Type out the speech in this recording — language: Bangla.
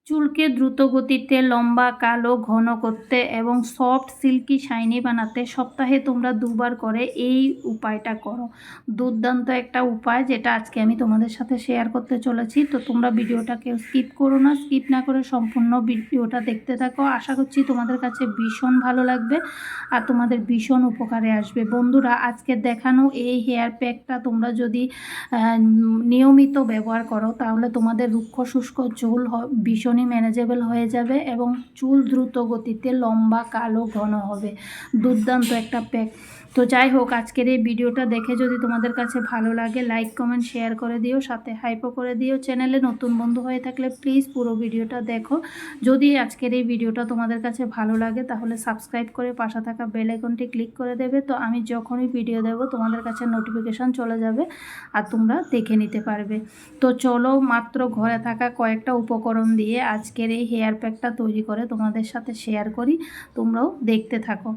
চুলকে দ্রুত গতিতে লম্বা, কালো, ঘন করতে এবং সফট, সিল্কি, শাইনি বানাতে সপ্তাহে তোমরা ২ বার করে এই উপায়টা করো। দুর্দান্ত একটা উপায় যেটা আজকে আমি তোমাদের সাথে শেয়ার করতে চলেছি। তো তোমরা ভিডিওটা কেউ স্কিপ করো না। স্কিপ না করে সম্পূর্ণ ভিডিওটা দেখতে থাকো। আশা করছি তোমাদের কাছে ভীষণ ভালো লাগবে আর তোমাদের ভীষণ উপকারে আসবে। বন্ধুরা, আজকে দেখানো এই হেয়ার প্যাকটা তোমরা যদি নিয়মিত ব্যবহার করো তাহলে তোমাদের রুক্ষ শুষ্ক চুল ভীষণই ম্যানেজেবল হয়ে যাবে এবং চুল দ্রুত গতিতে লম্বা, কালো, ঘন হবে। দুর্দান্ত একটা প্যাক। তো যাই হোক, আজকের এই ভিডিওটা দেখে যদি তোমাদের কাছে ভালো লাগে লাইক, কমেন্ট, শেয়ার করে দিও, সাথে হাইপও করে দিও। চ্যানেলে নতুন বন্ধু হয়ে থাকলে প্লিজ পুরো ভিডিওটা দেখো। যদি আজকের এই ভিডিওটা তোমাদের কাছে ভালো লাগে তাহলে সাবস্ক্রাইব করে পাশে থাকা বেল আইকনটি ক্লিক করে দেবে। তো আমি যখনই ভিডিও দেব তোমাদের কাছে নোটিফিকেশান চলে যাবে আর তোমরা দেখে নিতে পারবে। তো চলো, মাত্র ঘরে থাকা কয়েকটা উপকরণ দিয়ে আজকের এই হেয়ার প্যাকটা তৈরি করে তোমাদের সাথে শেয়ার করি, তোমরাও দেখতে থাকো।